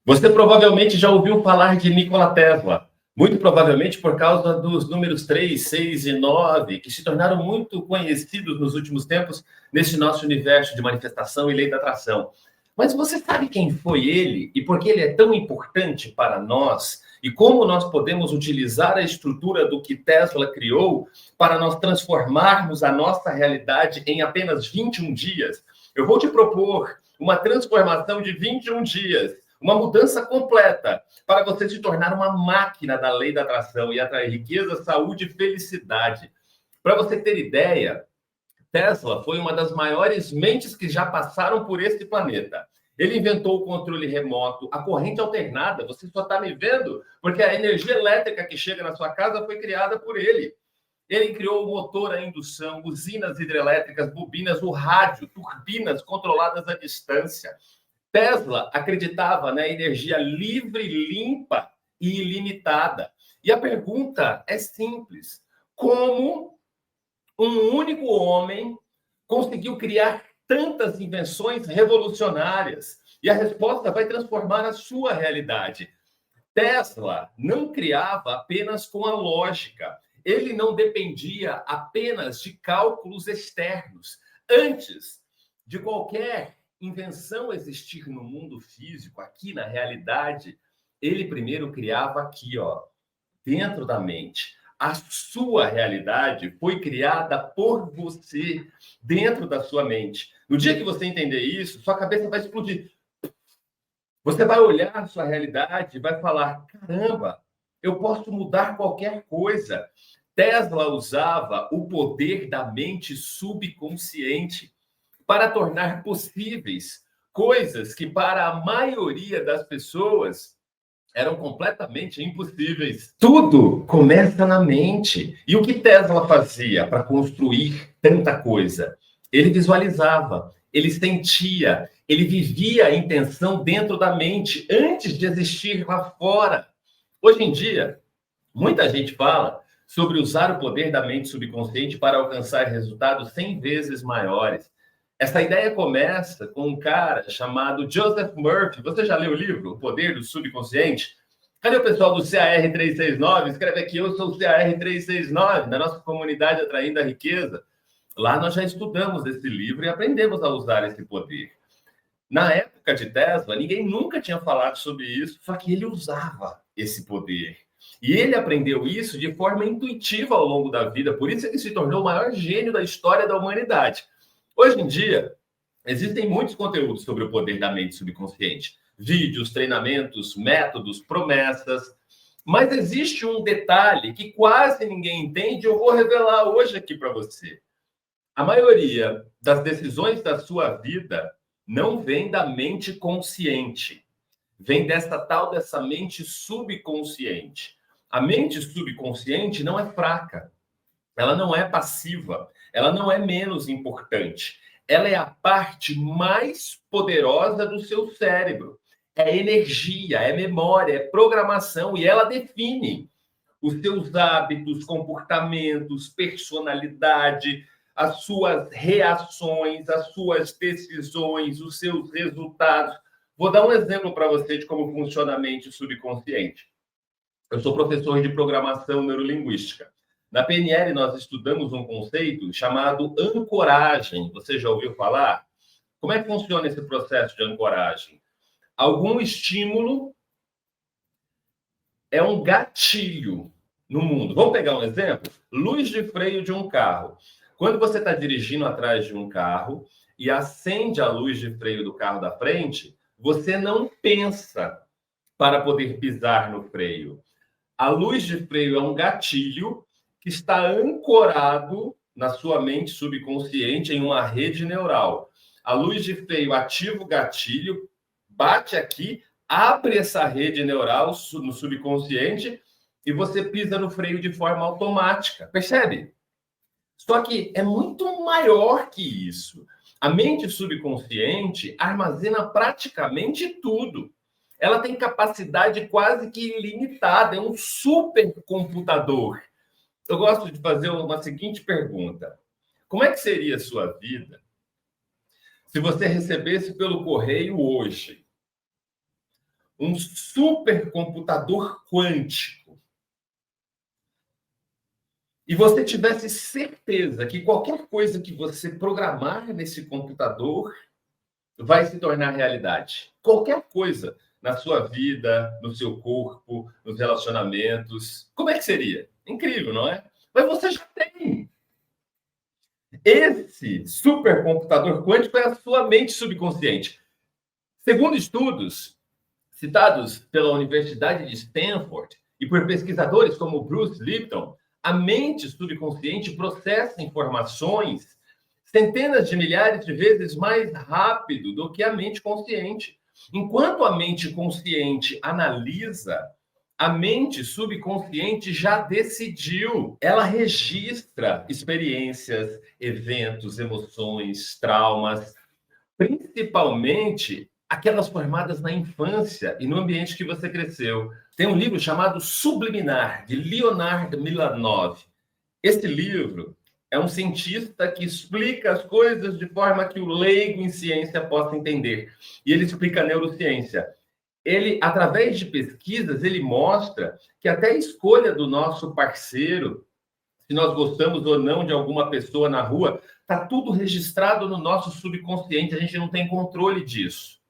Você provavelmente já ouviu falar de Nikola Tesla, muito provavelmente por causa dos números 3, 6 e 9, que se tornaram muito conhecidos nos últimos tempos nesse nosso universo de manifestação e lei da atração. Mas você sabe quem foi ele e por que ele é tão importante para nós? E como nós podemos utilizar a estrutura do que Tesla criou para nós transformarmos a nossa realidade em apenas 21 dias? Eu vou te propor uma transformação de 21 dias. Uma mudança completa para você se tornar uma máquina da lei da atração e atrair riqueza, saúde e felicidade. Para você ter ideia, Tesla foi uma das maiores mentes que já passaram por esse planeta. Ele inventou o controle remoto, a corrente alternada. Você só está me vendo porque a energia elétrica que chega na sua casa foi criada por ele. Ele criou o motor a indução, usinas hidrelétricas, bobinas, o rádio, turbinas controladas à distância. Tesla acreditava na energia livre, limpa e ilimitada. E a pergunta é simples: como um único homem conseguiu criar tantas invenções revolucionárias? E a resposta vai transformar a sua realidade. Tesla não criava apenas com a lógica. Ele não dependia apenas de cálculos externos. Antes de qualquer invenção existir no mundo físico, aqui na realidade, ele primeiro criava aqui, ó, dentro da mente. A sua realidade foi criada por você, dentro da sua mente. No dia que você entender isso, sua cabeça vai explodir. Você vai olhar a sua realidade e vai falar: caramba, eu posso mudar qualquer coisa. Tesla usava o poder da mente subconsciente para tornar possíveis coisas que para a maioria das pessoas eram completamente impossíveis. Tudo começa na mente. E o que Tesla fazia para construir tanta coisa? Ele visualizava, ele sentia, ele vivia a intenção dentro da mente antes de existir lá fora. Hoje em dia, muita gente fala sobre usar o poder da mente subconsciente para alcançar resultados 100 vezes maiores. Essa ideia começa com um cara chamado Joseph Murphy. Você já leu o livro O Poder do Subconsciente? Cadê o pessoal do CAR 369? Escreve aqui: eu sou o CAR 369, da nossa comunidade Atraindo a Riqueza. Lá nós já estudamos esse livro e aprendemos a usar esse poder. Na época de Tesla, ninguém nunca tinha falado sobre isso, só que ele usava esse poder. E ele aprendeu isso de forma intuitiva ao longo da vida, por isso ele se tornou o maior gênio da história da humanidade. Hoje em dia, existem muitos conteúdos sobre o poder da mente subconsciente. Vídeos, treinamentos, métodos, promessas. Mas existe um detalhe que quase ninguém entende e eu vou revelar hoje aqui para você. A maioria das decisões da sua vida não vem da mente consciente. Vem dessa mente subconsciente. A mente subconsciente não é fraca. Ela não é passiva, ela não é menos importante. Ela é a parte mais poderosa do seu cérebro. É energia, é memória, é programação, e ela define os seus hábitos, comportamentos, personalidade, as suas reações, as suas decisões, os seus resultados. Vou dar um exemplo para você de como funciona a mente subconsciente. Eu sou professor de programação neurolinguística. Na PNL, nós estudamos um conceito chamado ancoragem. Você já ouviu falar? Como é que funciona esse processo de ancoragem? Algum estímulo é um gatilho no mundo. Vamos pegar um exemplo? Luz de freio de um carro. Quando você está dirigindo atrás de um carro e acende a luz de freio do carro da frente, você não pensa para poder pisar no freio. A luz de freio é um gatilho que está ancorado na sua mente subconsciente em uma rede neural. A luz de freio ativa o gatilho, bate aqui, abre essa rede neural no subconsciente e você pisa no freio de forma automática. Percebe? Só que é muito maior que isso. A mente subconsciente armazena praticamente tudo. Ela tem capacidade quase que ilimitada, é um supercomputador. Eu gosto de fazer uma seguinte pergunta: como é que seria a sua vida se você recebesse pelo correio hoje um supercomputador quântico, e você tivesse certeza que qualquer coisa que você programar nesse computador vai se tornar realidade. Qualquer coisa na sua vida, no seu corpo, nos relacionamentos. Como é que seria? Incrível, não é? Mas você já tem. Esse supercomputador quântico é a sua mente subconsciente. Segundo estudos citados pela Universidade de Stanford e por pesquisadores como Bruce Lipton, a mente subconsciente processa informações centenas de milhares de vezes mais rápido do que a mente consciente. Enquanto a mente consciente analisa, a mente subconsciente já decidiu. Ela registra experiências, eventos, emoções, traumas, principalmente aquelas formadas na infância e no ambiente que você cresceu. Tem um livro chamado Subliminar, de Leonard Milanov. Esse livro é um cientista que explica as coisas de forma que o leigo em ciência possa entender. E ele explica a neurociência. Ele, através de pesquisas, ele mostra que até a escolha do nosso parceiro, se nós gostamos ou não de alguma pessoa na rua, está tudo registrado no nosso subconsciente, a gente não tem controle disso.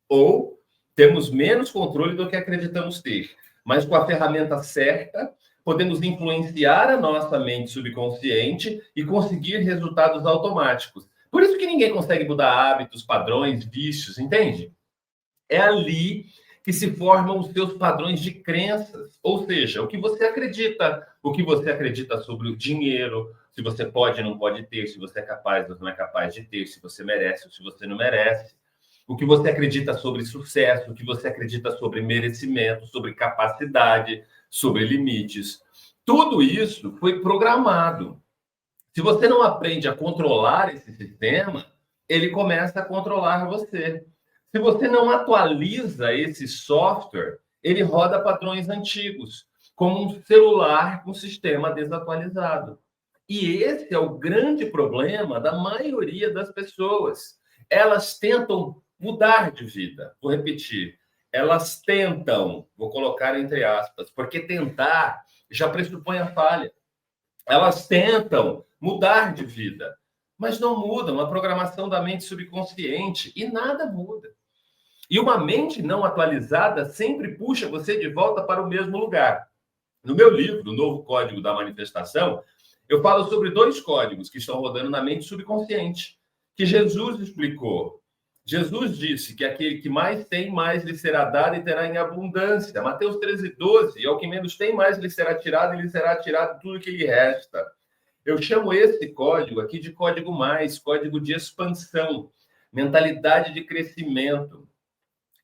Ou temos menos controle do que acreditamos ter. Mas com a ferramenta certa, podemos influenciar a nossa mente subconsciente e conseguir resultados automáticos. Por isso que ninguém consegue mudar hábitos, padrões, vícios, entende? É ali que se formam os seus padrões de crenças, ou seja, o que você acredita sobre o dinheiro, se você pode ou não pode ter, se você é capaz ou não é capaz de ter, se você merece ou se você não merece, o que você acredita sobre sucesso, o que você acredita sobre merecimento, sobre capacidade, sobre limites. Tudo isso foi programado. Se você não aprende a controlar esse sistema, ele começa a controlar você. Se você não atualiza esse software, ele roda padrões antigos, como um celular com sistema desatualizado. E esse é o grande problema da maioria das pessoas. Elas tentam mudar de vida. Vou repetir. Elas tentam, vou colocar entre aspas, porque tentar já pressupõe a falha. Elas tentam mudar de vida, mas não mudam a programação da mente subconsciente e nada muda. E uma mente não atualizada sempre puxa você de volta para o mesmo lugar. No meu livro, O Novo Código da Manifestação, eu falo sobre 2 códigos que estão rodando na mente subconsciente, que Jesus explicou. Jesus disse que aquele que mais tem, mais lhe será dado e terá em abundância. Mateus 13:12, ao que menos tem, mais lhe será tirado e lhe será tirado tudo que lhe resta. Eu chamo esse código aqui de código mais, código de expansão, mentalidade de crescimento.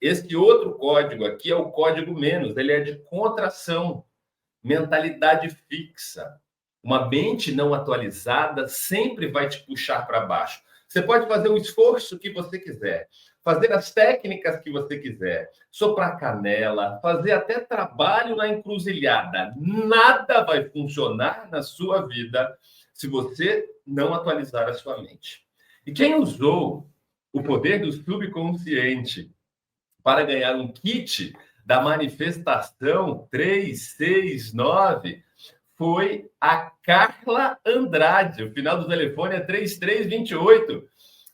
Esse outro código aqui é o código menos, ele é de contração, mentalidade fixa. Uma mente não atualizada sempre vai te puxar para baixo. Você pode fazer o esforço que você quiser, fazer as técnicas que você quiser, soprar canela, fazer até trabalho na encruzilhada. Nada vai funcionar na sua vida se você não atualizar a sua mente. E quem usou o poder do subconsciente para ganhar um kit da manifestação 369 foi a Carla Andrade. O final do telefone é 3328.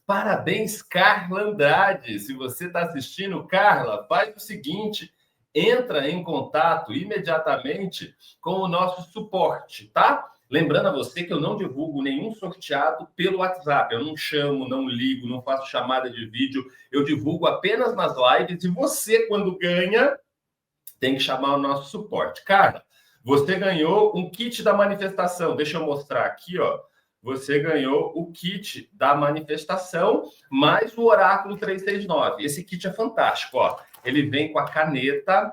Parabéns, Carla Andrade. Se você está assistindo, Carla, faz o seguinte, entra em contato imediatamente com o nosso suporte, tá? Lembrando a você que eu não divulgo nenhum sorteado pelo WhatsApp. Eu não chamo, não ligo, não faço chamada de vídeo. Eu divulgo apenas nas lives. E você, quando ganha, tem que chamar o nosso suporte. Carla, você ganhou um kit da manifestação. Deixa eu mostrar aqui, ó. Você ganhou o kit da manifestação, mais o Oráculo 369. Esse kit é fantástico, ó. Ele vem com a caneta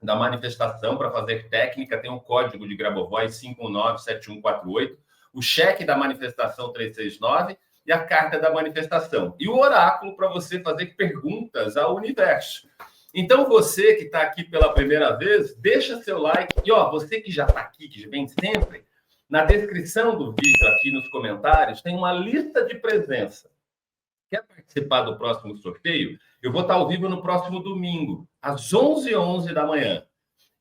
da manifestação para fazer técnica, tem um código de Grabovoi 5197148, o cheque da manifestação 369 e a carta da manifestação. E o oráculo para você fazer perguntas ao universo. Então, você que está aqui pela primeira vez, deixa seu like. E, ó, você que já está aqui, que vem sempre, na descrição do vídeo, aqui nos comentários, tem uma lista de presença. Quer participar do próximo sorteio? Eu vou estar ao vivo no próximo domingo, às 11h11 da manhã.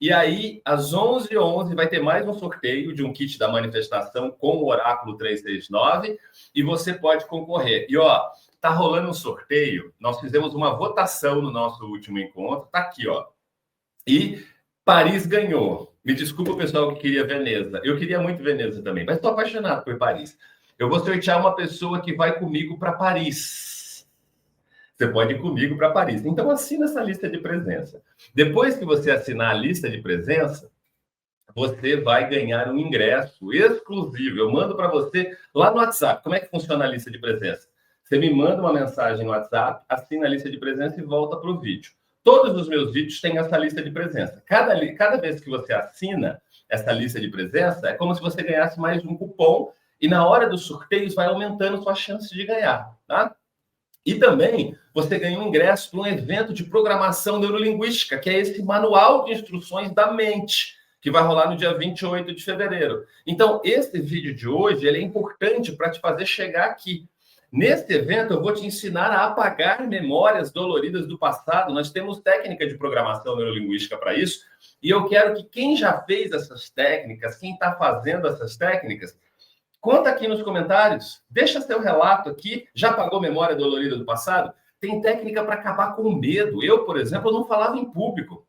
E aí, às 11h11, vai ter mais um sorteio de um kit da manifestação com o Oráculo 369 e você pode concorrer. E, ó, tá rolando um sorteio. Nós fizemos uma votação no nosso último encontro. Tá aqui, ó. E Paris ganhou. Me desculpa o pessoal que queria Veneza. Eu queria muito Veneza também, mas estou apaixonado por Paris. Eu vou sortear uma pessoa que vai comigo para Paris. Você pode ir comigo para Paris. Então, assina essa lista de presença. Depois que você assinar a lista de presença, você vai ganhar um ingresso exclusivo. Eu mando para você lá no WhatsApp. Como é que funciona a lista de presença? Você me manda uma mensagem no WhatsApp, assina a lista de presença e volta para o vídeo. Todos os meus vídeos têm essa lista de presença. Cada vez que você assina essa lista de presença, é como se você ganhasse mais um cupom e na hora dos sorteios vai aumentando sua chance de ganhar, tá? E também você ganha um ingresso para um evento de programação neurolinguística, que é esse manual de instruções da mente, que vai rolar no dia 28 de fevereiro. Então, esse vídeo de hoje ele é importante para te fazer chegar aqui. Nesse evento, eu vou te ensinar a apagar memórias doloridas do passado. Nós temos técnica de programação neurolinguística para isso. E eu quero que quem já fez essas técnicas, quem está fazendo essas técnicas, conta aqui nos comentários, deixa seu relato aqui. Já apagou memória dolorida do passado? Tem técnica para acabar com o medo. Eu, por exemplo, não falava em público.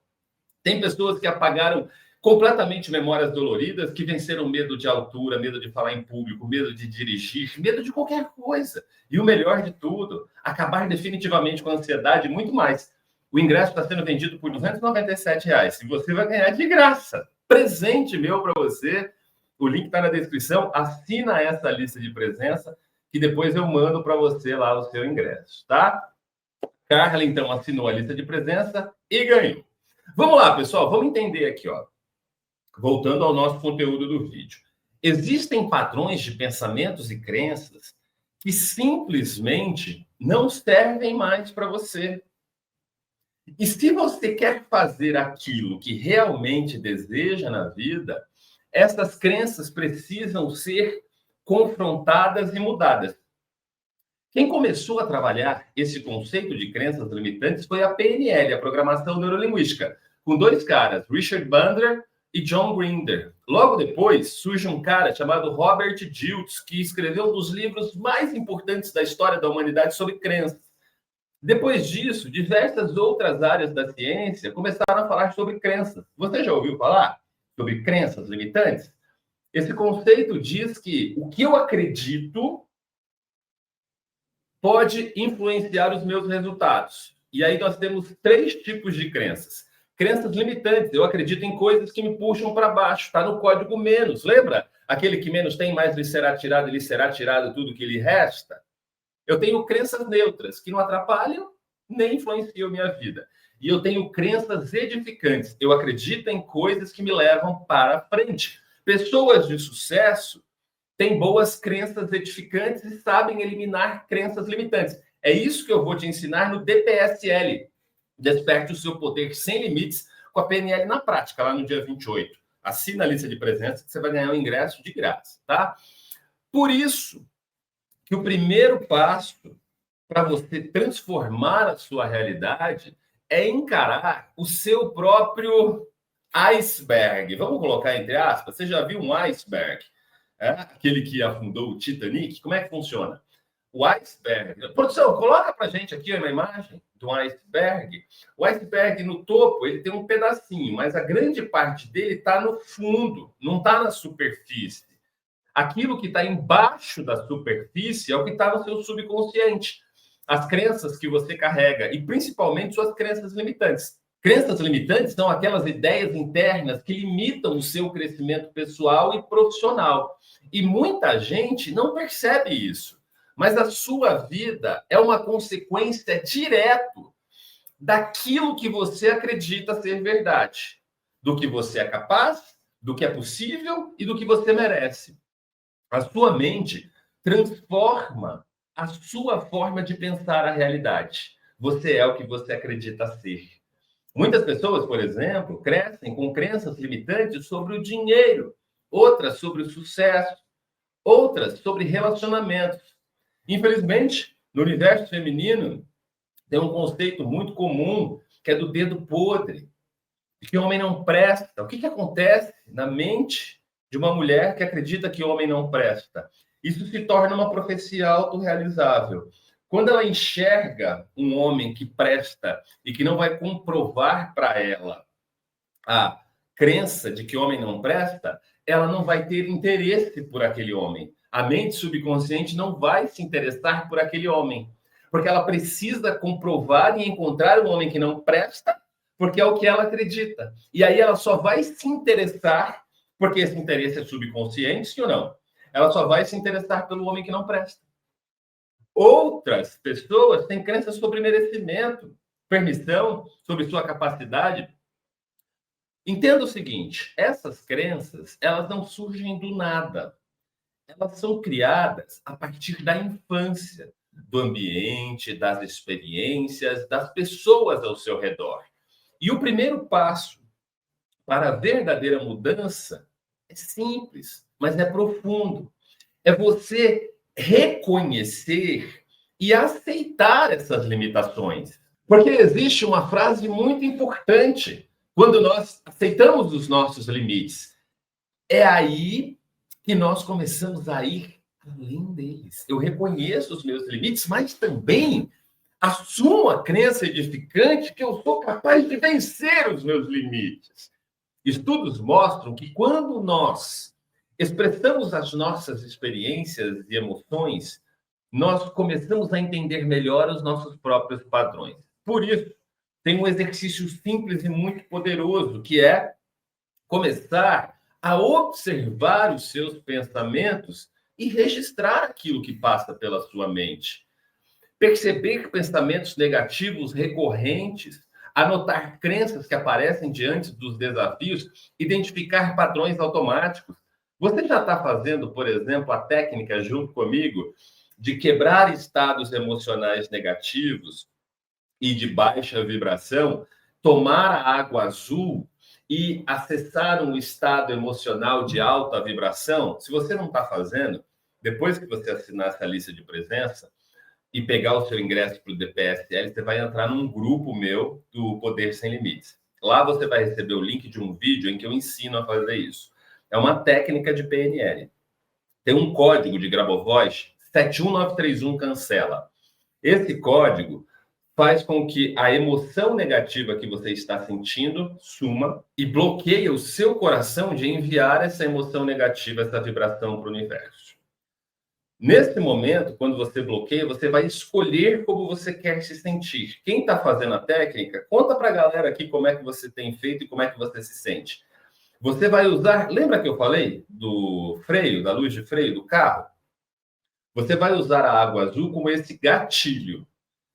Tem pessoas que apagaram completamente memórias doloridas, que venceram medo de altura, medo de falar em público, medo de dirigir, medo de qualquer coisa. E o melhor de tudo, acabar definitivamente com a ansiedade e muito mais. O ingresso está sendo vendido por R$ 297 e você vai ganhar de graça. Presente meu para você. O link está na descrição. Assina essa lista de presença que depois eu mando para você lá o seu ingresso, tá? Carla, então, assinou a lista de presença e ganhou. Vamos lá, pessoal. Vamos entender aqui, ó. Voltando ao nosso conteúdo do vídeo. Existem padrões de pensamentos e crenças que simplesmente não servem mais para você. E se você quer fazer aquilo que realmente deseja na vida, essas crenças precisam ser confrontadas e mudadas. Quem começou a trabalhar esse conceito de crenças limitantes foi a PNL, a Programação Neurolinguística, com dois caras, Richard Bandler e John Grinder. Logo depois, surge um cara chamado Robert Dilts, que escreveu um dos livros mais importantes da história da humanidade sobre crenças. Depois disso, diversas outras áreas da ciência começaram a falar sobre crenças. Você já ouviu falar sobre crenças limitantes? Esse conceito diz que o que eu acredito pode influenciar os meus resultados. E aí nós temos 3 tipos de crenças. Crenças limitantes. Eu acredito em coisas que me puxam para baixo. Está no código menos. Lembra? Aquele que menos tem, mais lhe será tirado tudo que lhe resta. Eu tenho crenças neutras, que não atrapalham nem influenciam minha vida. E eu tenho crenças edificantes. Eu acredito em coisas que me levam para frente. Pessoas de sucesso têm boas crenças edificantes e sabem eliminar crenças limitantes. É isso que eu vou te ensinar no DPSL. Desperte o seu poder sem limites com a PNL na prática, lá no dia 28. Assina a lista de presença que você vai ganhar um ingresso de graça, tá? Por isso que o primeiro passo para você transformar a sua realidade é encarar o seu próprio iceberg. Vamos colocar entre aspas. Você já viu um iceberg? Aquele que afundou o Titanic? Como é que funciona? O iceberg. Produção, coloca para gente aqui uma imagem do iceberg. O iceberg no topo, ele tem um pedacinho, mas a grande parte dele está no fundo, não está na superfície. Aquilo que está embaixo da superfície é o que está no seu subconsciente. As crenças que você carrega e principalmente suas crenças limitantes. Crenças limitantes são aquelas ideias internas que limitam o seu crescimento pessoal e profissional. E muita gente não percebe isso. Mas a sua vida é uma consequência direta daquilo que você acredita ser verdade. Do que você é capaz, do que é possível e do que você merece. A sua mente transforma a sua forma de pensar a realidade. Você é o que você acredita ser. Muitas pessoas, por exemplo, crescem com crenças limitantes sobre o dinheiro, outras sobre o sucesso, outras sobre relacionamentos. Infelizmente, no universo feminino, tem um conceito muito comum que é do dedo podre, de que o homem não presta. O que acontece na mente de uma mulher que acredita que o homem não presta? Isso se torna uma profecia autorrealizável. Quando ela enxerga um homem que presta e que não vai comprovar para ela a crença de que o homem não presta, ela não vai ter interesse por aquele homem. A mente subconsciente não vai se interessar por aquele homem, porque ela precisa comprovar e encontrar um homem que não presta, porque é o que ela acredita. E aí ela só vai se interessar, porque esse interesse é subconsciente, sim ou não? Ela só vai se interessar pelo homem que não presta. Outras pessoas têm crenças sobre merecimento, permissão, sobre sua capacidade. Entenda o seguinte, essas crenças, elas não surgem do nada. Elas são criadas a partir da infância, do ambiente, das experiências, das pessoas ao seu redor. E o primeiro passo para a verdadeira mudança é simples, mas é profundo. É você reconhecer e aceitar essas limitações. Porque existe uma frase muito importante quando nós aceitamos os nossos limites. É aí que nós começamos a ir além deles. Eu reconheço os meus limites, mas também assumo a crença edificante que eu sou capaz de vencer os meus limites. Estudos mostram que quando nós expressamos as nossas experiências e emoções, nós começamos a entender melhor os nossos próprios padrões. Por isso, tem um exercício simples e muito poderoso, que é começar a observar os seus pensamentos e registrar aquilo que passa pela sua mente. Perceber pensamentos negativos recorrentes, anotar crenças que aparecem diante dos desafios, identificar padrões automáticos. Você já está fazendo, por exemplo, a técnica junto comigo de quebrar estados emocionais negativos e de baixa vibração, tomar a água azul e acessar um estado emocional de alta vibração? Se você não está fazendo, depois que você assinar essa lista de presença e pegar o seu ingresso para o DPSL, você vai entrar num grupo meu do Poder Sem Limites. Lá você vai receber o link de um vídeo em que eu ensino a fazer isso. É uma técnica de PNL. Tem um código de Grabovoi, 71931 cancela. Esse código faz com que a emoção negativa que você está sentindo suma e bloqueia o seu coração de enviar essa emoção negativa, essa vibração para o universo. Nesse momento, quando você bloqueia, você vai escolher como você quer se sentir. Quem está fazendo a técnica, conta para a galera aqui como é que você tem feito e como é que você se sente. Você vai usar, lembra que eu falei do freio, da luz de freio do carro? Você vai usar a água azul como esse gatilho.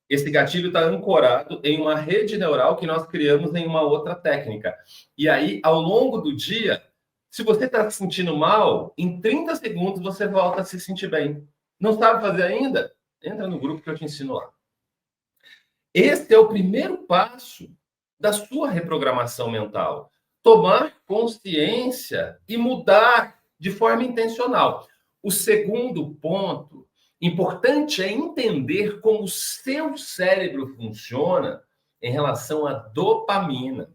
Esse gatilho está ancorado em uma rede neural que nós criamos em uma outra técnica. E aí, ao longo do dia, se você está se sentindo mal, em 30 segundos você volta a se sentir bem. Não sabe fazer ainda? Entra no grupo que eu te ensino lá. Esse é o primeiro passo da sua reprogramação mental. Tomar consciência e mudar de forma intencional. O segundo ponto importante é entender como o seu cérebro funciona em relação à dopamina.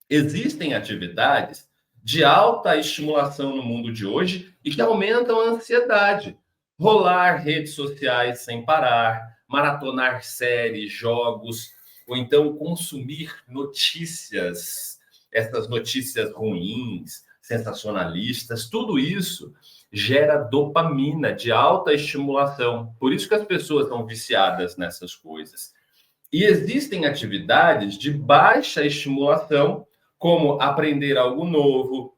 Existem atividades de alta estimulação no mundo de hoje e que aumentam a ansiedade. Rolar redes sociais sem parar, maratonar séries, jogos, ou então consumir notícias, essas notícias ruins, sensacionalistas, tudo isso gera dopamina de alta estimulação. Por isso que as pessoas são viciadas nessas coisas. E existem atividades de baixa estimulação, como aprender algo novo,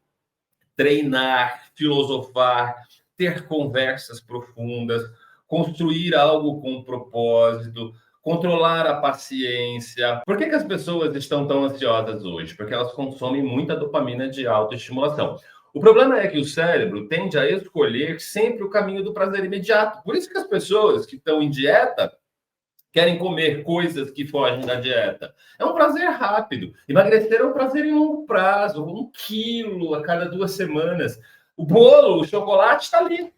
treinar, filosofar, ter conversas profundas, construir algo com propósito, controlar a paciência. Por que as pessoas estão tão ansiosas hoje? Porque elas consomem muita dopamina de autoestimulação. O problema é que o cérebro tende a escolher sempre o caminho do prazer imediato. Por isso que as pessoas que estão em dieta querem comer coisas que fogem da dieta. É um prazer rápido. Emagrecer é um prazer em longo prazo, 1 quilo a cada 2 semanas. O bolo, o chocolate está ali.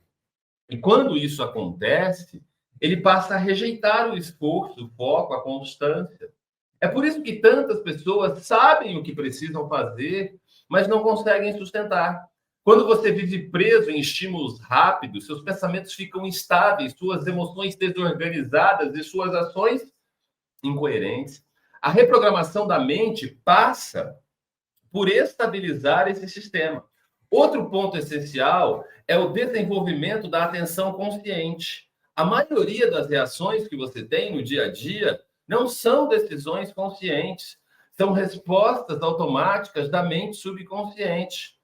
E quando isso acontece, ele passa a rejeitar o esforço, o foco, a constância. É por isso que tantas pessoas sabem o que precisam fazer, mas não conseguem sustentar. Quando você vive preso em estímulos rápidos, seus pensamentos ficam instáveis, suas emoções desorganizadas e suas ações incoerentes. A reprogramação da mente passa por estabilizar esse sistema. Outro ponto essencial é o desenvolvimento da atenção consciente. A maioria das reações que você tem no dia a dia não são decisões conscientes, são respostas automáticas da mente subconsciente.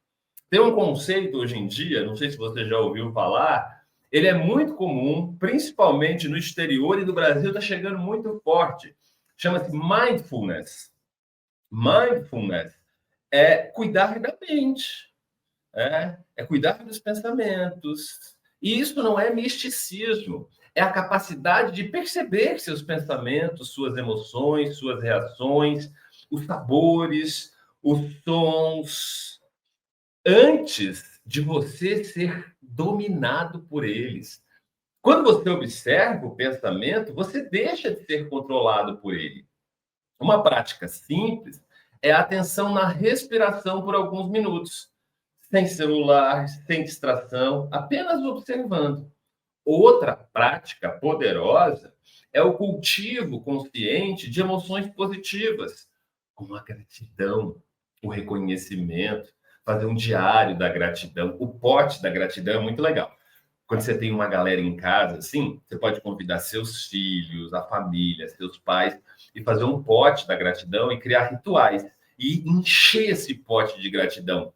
Tem um conceito hoje em dia, não sei se você já ouviu falar, ele é muito comum, principalmente no exterior e no Brasil está chegando muito forte. Chama-se mindfulness. Mindfulness é cuidar da mente, é cuidar dos pensamentos. E isso não é misticismo, é a capacidade de perceber seus pensamentos, suas emoções, suas reações, os sabores, os sons, antes de você ser dominado por eles. Quando você observa o pensamento, você deixa de ser controlado por ele. Uma prática simples é a atenção na respiração por alguns minutos, sem celular, sem distração, apenas observando. Outra prática poderosa é o cultivo consciente de emoções positivas, como a gratidão, o reconhecimento, fazer um diário da gratidão. O pote da gratidão é muito legal. Quando você tem uma galera em casa, assim, você pode convidar seus filhos, a família, seus pais, e fazer um pote da gratidão e criar rituais. E encher esse pote de gratidão.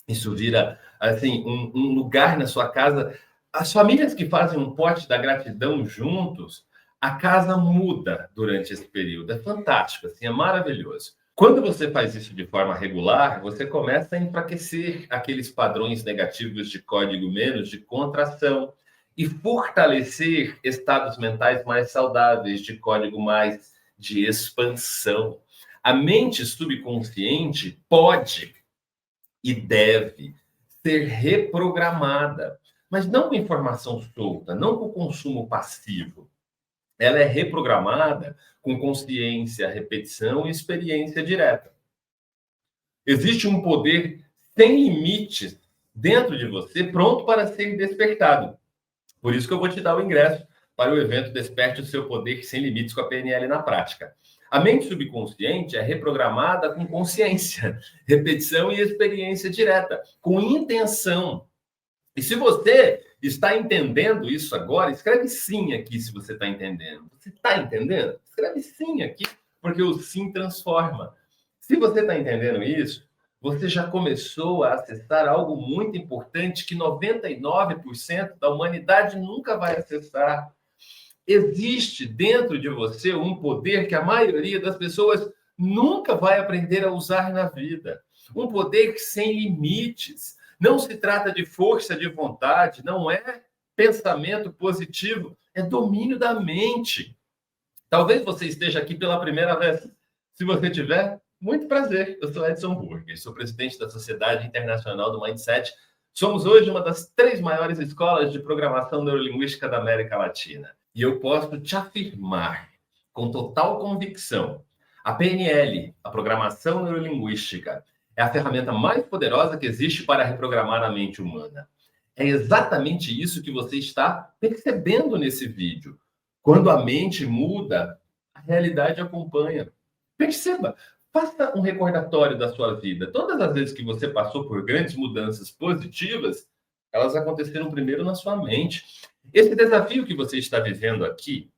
Isso vira, assim, um lugar na sua casa. As famílias que fazem um pote da gratidão juntos, a casa muda durante esse período. É fantástico, assim, é maravilhoso. Quando você faz isso de forma regular, você começa a enfraquecer aqueles padrões negativos de código menos, de contração, e fortalecer estados mentais mais saudáveis, de código mais de expansão. A mente subconsciente pode e deve ser reprogramada, mas não com informação solta, não com consumo passivo. Ela é reprogramada com consciência, repetição e experiência direta. Existe um poder sem limites dentro de você, pronto para ser despertado. Por isso que eu vou te dar o ingresso para o evento Desperte o Seu Poder Sem Limites com a PNL na Prática. A mente subconsciente é reprogramada com consciência, repetição e experiência direta, com intenção. E se você está entendendo isso agora, escreve sim aqui se você está entendendo. Você está entendendo? Escreve sim aqui, porque o sim transforma. Se você está entendendo isso, você já começou a acessar algo muito importante que 99% da humanidade nunca vai acessar. Existe dentro de você um poder que a maioria das pessoas nunca vai aprender a usar na vida. Um poder sem limites. Não se trata de força de vontade, não é pensamento positivo, é domínio da mente. Talvez você esteja aqui pela primeira vez. Se você tiver, muito prazer. Eu sou Edson Burger, sou presidente da Sociedade Internacional do Mindset. Somos hoje uma das 3 maiores escolas de programação neurolinguística da América Latina. E eu posso te afirmar, com total convicção, a PNL, a Programação Neurolinguística, é a ferramenta mais poderosa que existe para reprogramar a mente humana. É exatamente isso que você está percebendo nesse vídeo. Quando a mente muda, a realidade acompanha. Perceba, faça um recordatório da sua vida. Todas as vezes que você passou por grandes mudanças positivas, elas aconteceram primeiro na sua mente. Esse desafio que você está vivendo aqui,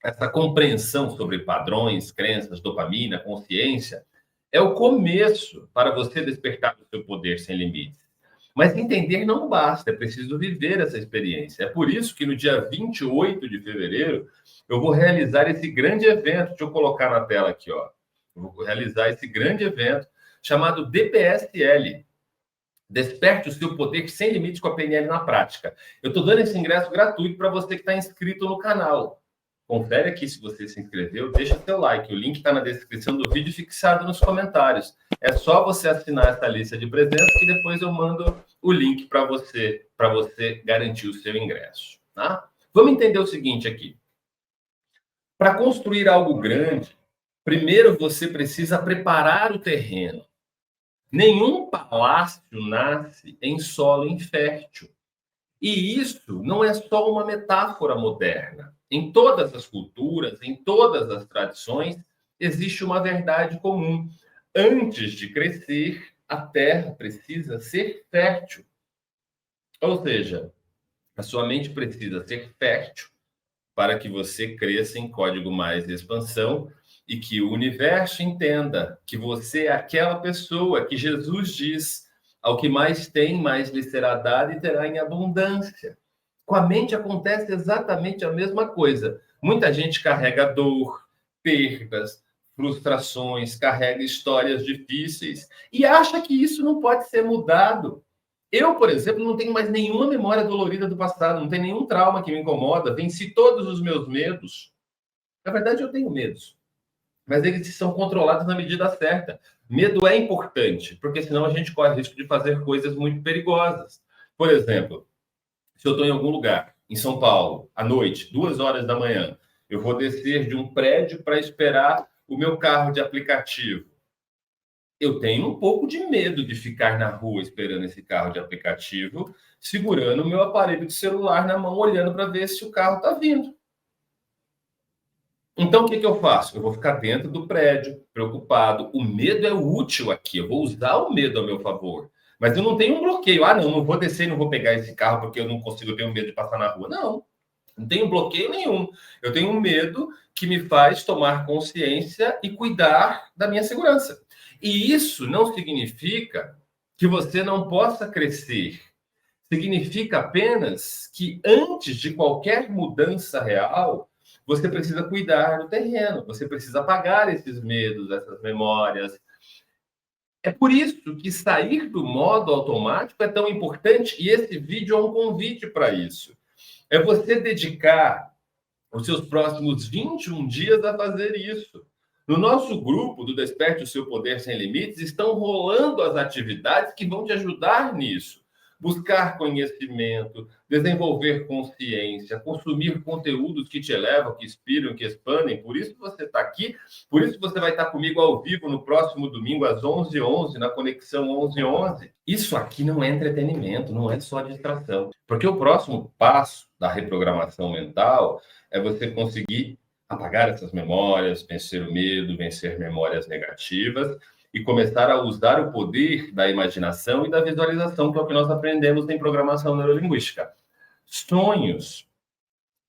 essa compreensão sobre padrões, crenças, dopamina, consciência, é o começo para você despertar o seu poder sem limites. Mas entender não basta, é preciso viver essa experiência. É por isso que no dia 28 de fevereiro, eu vou realizar esse grande evento. Deixa eu colocar na tela aqui, ó. Eu vou realizar esse grande evento chamado DPSL. Desperte o seu poder sem limites com a PNL na prática. Eu estou dando esse ingresso gratuito para você que está inscrito no canal. Confere aqui se você se inscreveu, deixa seu like. O link está na descrição do vídeo fixado nos comentários. É só você assinar essa lista de presença que depois eu mando o link para você garantir o seu ingresso. Tá? Vamos entender o seguinte aqui. Para construir algo grande, primeiro você precisa preparar o terreno. Nenhum palácio nasce em solo infértil. E isso não é só uma metáfora moderna. Em todas as culturas, em todas as tradições, existe uma verdade comum. Antes de crescer, a terra precisa ser fértil. Ou seja, a sua mente precisa ser fértil para que você cresça em código mais de expansão e que o universo entenda que você é aquela pessoa que Jesus diz: ao que mais tem, mais lhe será dado e terá em abundância. Com a mente acontece exatamente a mesma coisa. Muita gente carrega dor, perdas, frustrações, carrega histórias difíceis e acha que isso não pode ser mudado. Eu, por exemplo, não tenho mais nenhuma memória dolorida do passado, não tenho nenhum trauma que me incomoda, venci todos os meus medos. Na verdade, eu tenho medos, mas eles são controlados na medida certa. Medo é importante, porque senão a gente corre risco de fazer coisas muito perigosas. Por exemplo, se eu estou em algum lugar, em São Paulo, à noite, 2 horas da manhã, eu vou descer de um prédio para esperar o meu carro de aplicativo. Eu tenho um pouco de medo de ficar na rua esperando esse carro de aplicativo, segurando o meu aparelho de celular na mão, olhando para ver se o carro está vindo. Então, o que eu faço? Eu vou ficar dentro do prédio, preocupado. O medo é útil aqui, eu vou usar o medo a meu favor. Mas eu não tenho um bloqueio. Ah, não vou descer, não vou pegar esse carro porque eu não consigo, eu tenho medo de passar na rua. Não tenho bloqueio nenhum. Eu tenho um medo que me faz tomar consciência e cuidar da minha segurança. E isso não significa que você não possa crescer. Significa apenas que antes de qualquer mudança real, você precisa cuidar do terreno, você precisa apagar esses medos, essas memórias. É por isso que sair do modo automático é tão importante e esse vídeo é um convite para isso. É você dedicar os seus próximos 21 dias a fazer isso. No nosso grupo do Desperte o Seu Poder Sem Limites, estão rolando as atividades que vão te ajudar nisso. Buscar conhecimento, desenvolver consciência, consumir conteúdos que te elevam, que inspiram, que expandem. Por isso você está aqui, por isso você vai estar comigo ao vivo no próximo domingo, às 11h11, na Conexão 1111. Isso aqui não é entretenimento, não é só distração. Porque o próximo passo da reprogramação mental é você conseguir apagar essas memórias, vencer o medo, vencer memórias negativas e começar a usar o poder da imaginação e da visualização, que é o que nós aprendemos em programação neurolinguística. Sonhos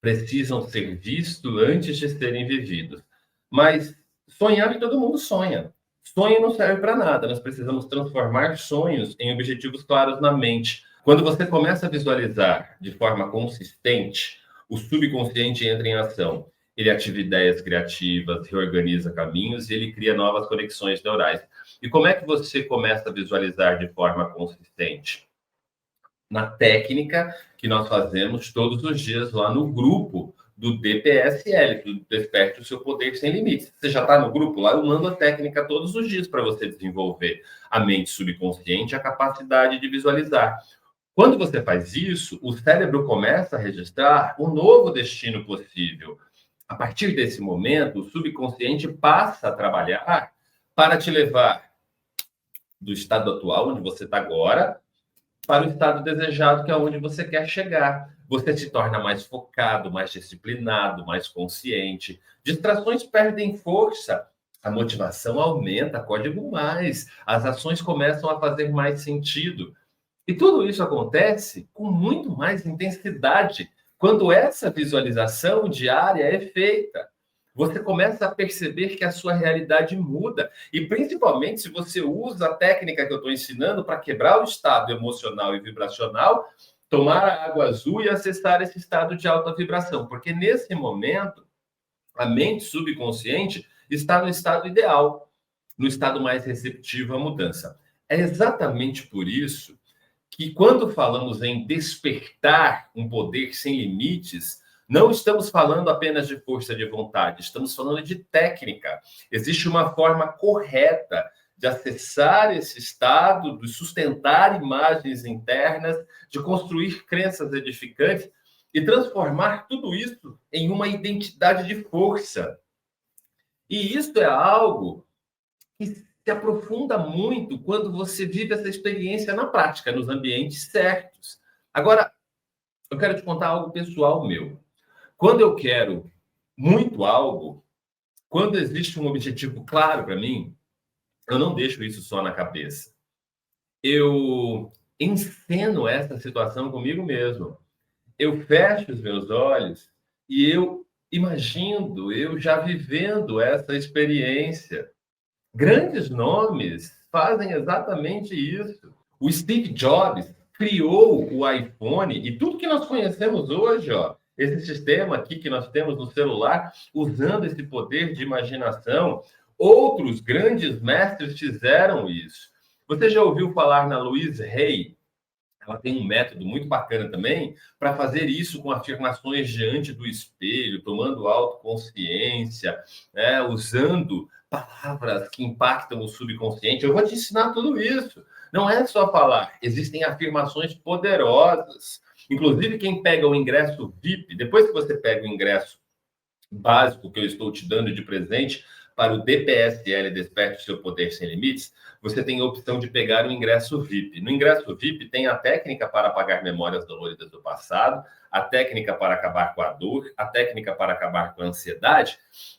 precisam ser vistos antes de serem vividos. Mas sonhar todo mundo sonha. Sonho não serve para nada. Nós precisamos transformar sonhos em objetivos claros na mente. Quando você começa a visualizar de forma consistente, o subconsciente entra em ação. Ele ativa ideias criativas, reorganiza caminhos e ele cria novas conexões neurais. E como é que você começa a visualizar de forma consistente? Na técnica que nós fazemos todos os dias lá no grupo do DPSL, do Desperte o Seu Poder Sem Limites. Você já está no grupo lá? Eu mando a técnica todos os dias para você desenvolver a mente subconsciente e a capacidade de visualizar. Quando você faz isso, o cérebro começa a registrar um novo destino possível. A partir desse momento, o subconsciente passa a trabalhar para te levar do estado atual, onde você está agora, para o estado desejado, que é onde você quer chegar. Você se torna mais focado, mais disciplinado, mais consciente. Distrações perdem força, a motivação aumenta, código mais, as ações começam a fazer mais sentido. E tudo isso acontece com muito mais intensidade quando essa visualização diária é feita. Você começa a perceber que a sua realidade muda. E principalmente se você usa a técnica que eu estou ensinando para quebrar o estado emocional e vibracional, tomar a água azul e acessar esse estado de alta vibração. Porque nesse momento, a mente subconsciente está no estado ideal, no estado mais receptivo à mudança. É exatamente por isso que quando falamos em despertar um poder sem limites, não estamos falando apenas de força de vontade, estamos falando de técnica. Existe uma forma correta de acessar esse estado, de sustentar imagens internas, de construir crenças edificantes e transformar tudo isso em uma identidade de força. E isso é algo que se aprofunda muito quando você vive essa experiência na prática, nos ambientes certos. Agora, eu quero te contar algo pessoal meu. Quando eu quero muito algo, quando existe um objetivo claro para mim, eu não deixo isso só na cabeça. Eu enceno essa situação comigo mesmo. Eu fecho os meus olhos e eu imagino eu já vivendo essa experiência. Grandes nomes fazem exatamente isso. O Steve Jobs criou o iPhone e tudo que nós conhecemos hoje, ó, esse sistema aqui que nós temos no celular, usando esse poder de imaginação, outros grandes mestres fizeram isso. Você já ouviu falar na Louise Hay? Ela tem um método muito bacana também para fazer isso com afirmações diante do espelho, tomando autoconsciência, né? Usando palavras que impactam o subconsciente. Eu vou te ensinar tudo isso. Não é só falar, existem afirmações poderosas. Inclusive, quem pega o ingresso VIP, depois que você pega o ingresso básico que eu estou te dando de presente para o DPSL, Desperte o Seu Poder Sem Limites, você tem a opção de pegar o ingresso VIP. No ingresso VIP tem a técnica para apagar memórias doloridas do passado, a técnica para acabar com a dor, a técnica para acabar com a ansiedade,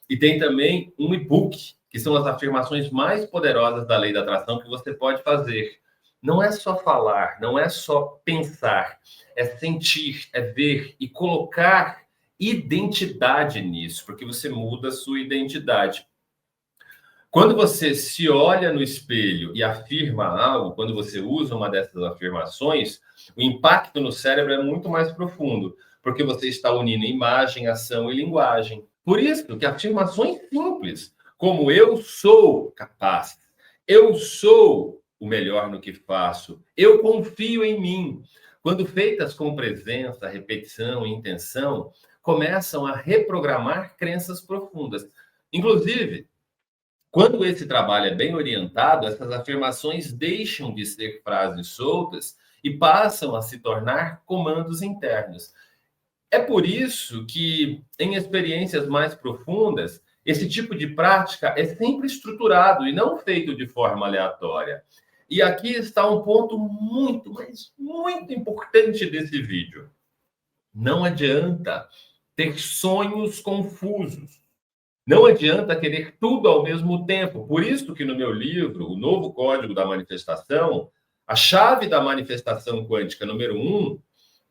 e tem também um e-book, que são as afirmações mais poderosas da lei da atração que você pode fazer. Não é só falar, não é só pensar, é sentir, é ver e colocar identidade nisso, porque você muda a sua identidade. Quando você se olha no espelho e afirma algo, quando você usa uma dessas afirmações, o impacto no cérebro é muito mais profundo, porque você está unindo imagem, ação e linguagem. Por isso que afirmações simples, como eu sou capaz, eu sou o melhor no que faço, eu confio em mim, quando feitas com presença, repetição e intenção, começam a reprogramar crenças profundas. Inclusive, quando esse trabalho é bem orientado, essas afirmações deixam de ser frases soltas e passam a se tornar comandos internos. É por isso que, em experiências mais profundas, esse tipo de prática é sempre estruturado e não feito de forma aleatória. E aqui está um ponto muito, mas muito importante desse vídeo. Não adianta ter sonhos confusos. Não adianta querer tudo ao mesmo tempo. Por isso que no meu livro, O Novo Código da Manifestação, a chave da manifestação quântica número 1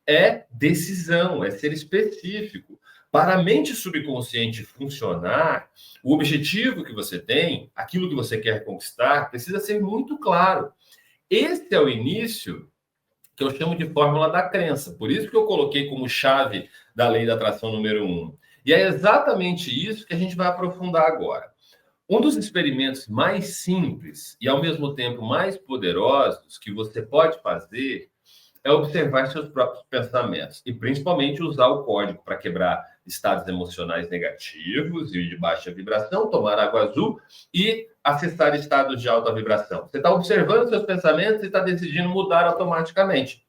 é decisão, é ser específico. Para a mente subconsciente funcionar, o objetivo que você tem, aquilo que você quer conquistar, precisa ser muito claro. Esse é o início que eu chamo de fórmula da crença. Por isso que eu coloquei como chave da lei da atração número 1. E é exatamente isso que a gente vai aprofundar agora. Um dos experimentos mais simples e, ao mesmo tempo, mais poderosos que você pode fazer é observar seus próprios pensamentos e, principalmente, usar o código para quebrar estados emocionais negativos e de baixa vibração, tomar água azul e acessar estados de alta vibração. Você está observando seus pensamentos e está decidindo mudar automaticamente.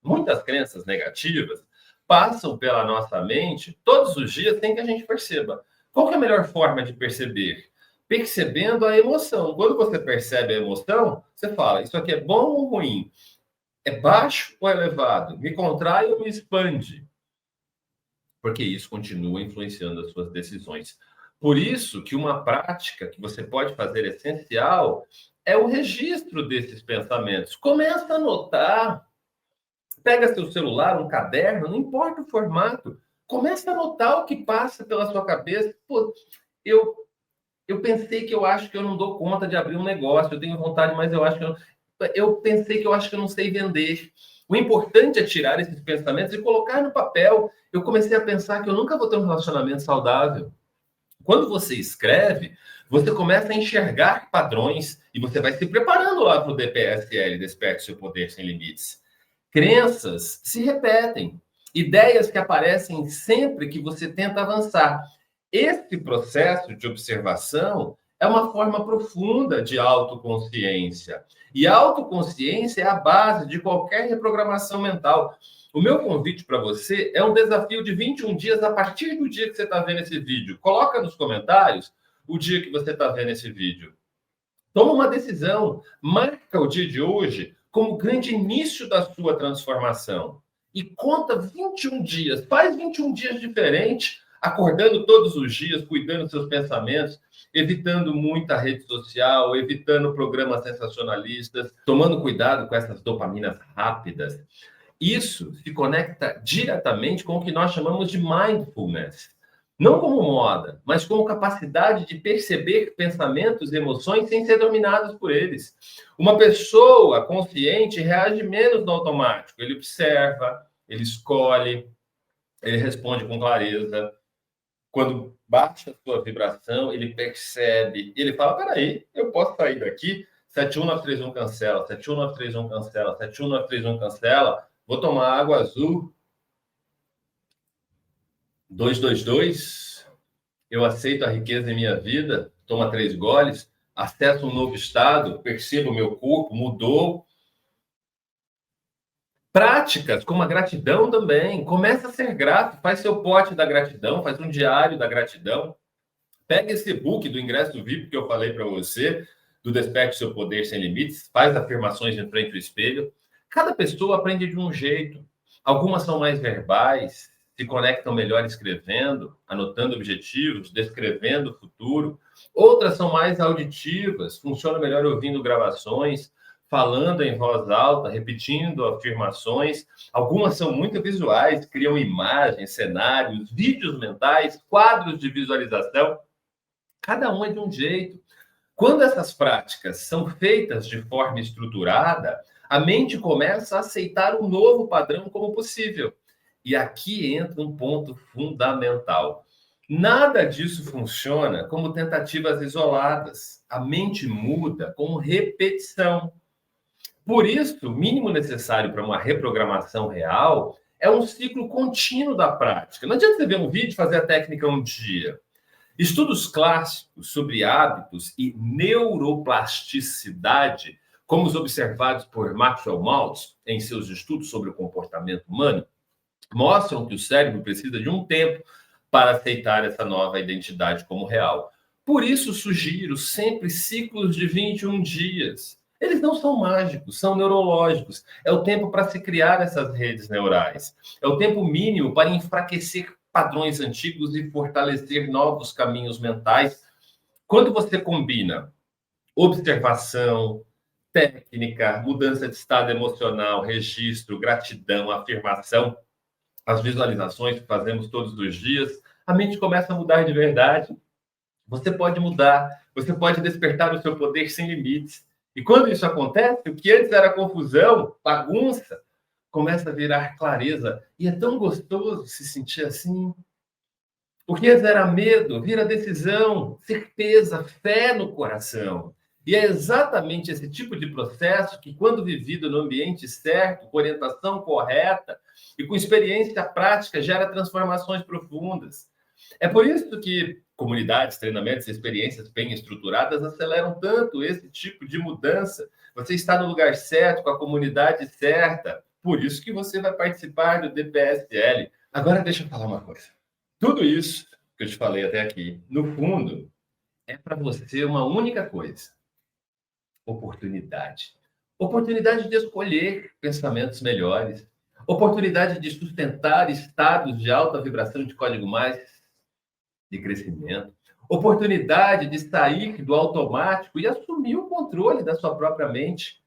Muitas crenças negativas passam pela nossa mente todos os dias sem que a gente perceba. Qual que é a melhor forma de perceber? Percebendo a emoção. Quando você percebe a emoção, você fala, isso aqui é bom ou ruim? É baixo ou elevado? Me contrai ou me expande? Porque isso continua influenciando as suas decisões. Por isso que uma prática que você pode fazer essencial é o registro desses pensamentos. Começa a anotar. Pega seu celular, um caderno, não importa o formato. Começa a anotar o que passa pela sua cabeça. Pô, eu pensei que eu acho que eu não dou conta de abrir um negócio. Eu tenho vontade, mas eu acho que eu pensei que eu acho que eu não sei vender. O importante é tirar esses pensamentos e colocar no papel. Eu comecei a pensar que eu nunca vou ter um relacionamento saudável. Quando você escreve, você começa a enxergar padrões e você vai se preparando lá para o DPSL, Desperte Seu Poder Sem Limites. Crenças se repetem, ideias que aparecem sempre que você tenta avançar. Esse processo de observação é uma forma profunda de autoconsciência. E a autoconsciência é a base de qualquer reprogramação mental. O meu convite para você é um desafio de 21 dias a partir do dia que você está vendo esse vídeo. Coloca nos comentários o dia que você está vendo esse vídeo. Toma uma decisão, marca o dia de hoje como o grande início da sua transformação. E conta 21 dias, faz 21 dias diferentes, acordando todos os dias, cuidando dos seus pensamentos, evitando muita rede social, evitando programas sensacionalistas, tomando cuidado com essas dopaminas rápidas. Isso se conecta diretamente com o que nós chamamos de mindfulness. Não como moda, mas como capacidade de perceber pensamentos e emoções sem ser dominados por eles. Uma pessoa consciente reage menos no automático. Ele observa, ele escolhe, ele responde com clareza. Quando baixa a sua vibração, ele percebe, ele fala, peraí, eu posso sair daqui, 71931 cancela, 71931 cancela, 71931 cancela, vou tomar água azul, 222, eu aceito a riqueza em minha vida, toma 3 goles, acesso um novo estado, percebo o meu corpo, mudou. Práticas como a gratidão também, começa a ser grato, faz seu pote da gratidão, faz um diário da gratidão, pega esse book do ingresso VIP que eu falei para você, do Desperte Seu Poder Sem Limites, faz afirmações em frente ao espelho. Cada pessoa aprende de um jeito, algumas são mais verbais, se conectam melhor escrevendo, anotando objetivos, descrevendo o futuro. Outras são mais auditivas, funcionam melhor ouvindo gravações, falando em voz alta, repetindo afirmações. Algumas são muito visuais, criam imagens, cenários, vídeos mentais, quadros de visualização. Cada um é de um jeito. Quando essas práticas são feitas de forma estruturada, a mente começa a aceitar um novo padrão como possível. E aqui entra um ponto fundamental. Nada disso funciona como tentativas isoladas. A mente muda com repetição. Por isso, o mínimo necessário para uma reprogramação real é um ciclo contínuo da prática. Não adianta você ver um vídeo e fazer a técnica um dia. Estudos clássicos sobre hábitos e neuroplasticidade, como os observados por Maxwell Maltz em seus estudos sobre o comportamento humano, mostram que o cérebro precisa de um tempo para aceitar essa nova identidade como real. Por isso, sugiro sempre ciclos de 21 dias. Eles não são mágicos, são neurológicos. É o tempo para se criar essas redes neurais. É o tempo mínimo para enfraquecer padrões antigos e fortalecer novos caminhos mentais. Quando você combina observação, técnica, mudança de estado emocional, registro, gratidão, afirmação, as visualizações que fazemos todos os dias, a mente começa a mudar de verdade. Você pode mudar, você pode despertar o seu poder sem limites. E quando isso acontece, o que antes era confusão, bagunça, começa a virar clareza. E é tão gostoso se sentir assim. O que antes era medo, vira decisão, certeza, fé no coração. E é exatamente esse tipo de processo que, quando vivido no ambiente certo, com orientação correta e com experiência prática, gera transformações profundas. É por isso que comunidades, treinamentos e experiências bem estruturadas aceleram tanto esse tipo de mudança. Você está no lugar certo, com a comunidade certa. Por isso que você vai participar do DPSL. Agora, deixa eu falar uma coisa. Tudo isso que eu te falei até aqui, no fundo, é para você uma única coisa: oportunidade. Oportunidade de escolher pensamentos melhores. Oportunidade de sustentar estados de alta vibração de código mais de crescimento. Oportunidade de sair do automático e assumir o controle da sua própria mente.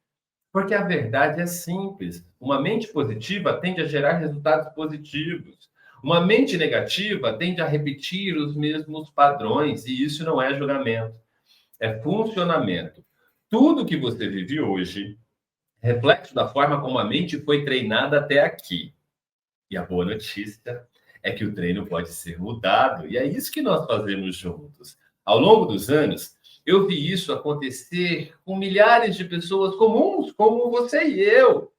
Porque a verdade é simples. Uma mente positiva tende a gerar resultados positivos. Uma mente negativa tende a repetir os mesmos padrões, e isso não é julgamento, é funcionamento. Tudo que você vive hoje é reflexo da forma como a mente foi treinada até aqui. E a boa notícia é que o treino pode ser mudado, e é isso que nós fazemos juntos. Ao longo dos anos, eu vi isso acontecer com milhares de pessoas comuns, como você e eu.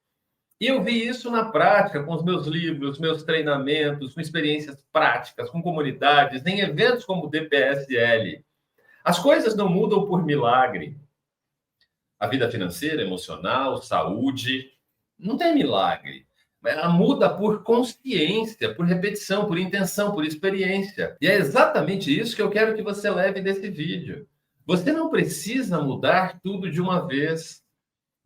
E eu vi isso na prática, com os meus livros, meus treinamentos, com experiências práticas, com comunidades, em eventos como o DPSL. As coisas não mudam por milagre. A vida financeira, emocional, saúde, não tem milagre. Ela muda por consciência, por repetição, por intenção, por experiência. E é exatamente isso que eu quero que você leve desse vídeo. Você não precisa mudar tudo de uma vez.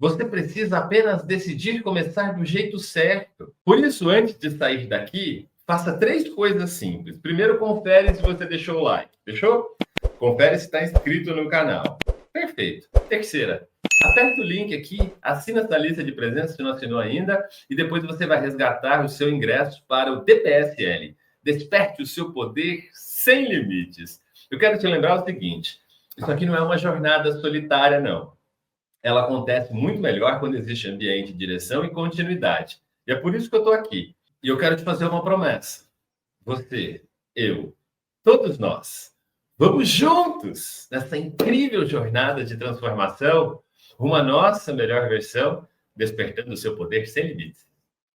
Você precisa apenas decidir começar do jeito certo. Por isso, antes de sair daqui, faça 3 coisas simples. Primeiro, confere se você deixou o like. Deixou? Confere se está inscrito no canal. Perfeito. Terceira, aperta o link aqui, assina essa lista de presença se não assinou ainda, e depois você vai resgatar o seu ingresso para o DPSL. Desperte o seu poder sem limites. Eu quero te lembrar o seguinte, isso aqui não é uma jornada solitária, não. Ela acontece muito melhor quando existe ambiente, direção e continuidade. E é por isso que eu estou aqui. E eu quero te fazer uma promessa. Você, eu, todos nós, vamos juntos nessa incrível jornada de transformação rumo à nossa melhor versão, despertando o seu poder sem limites.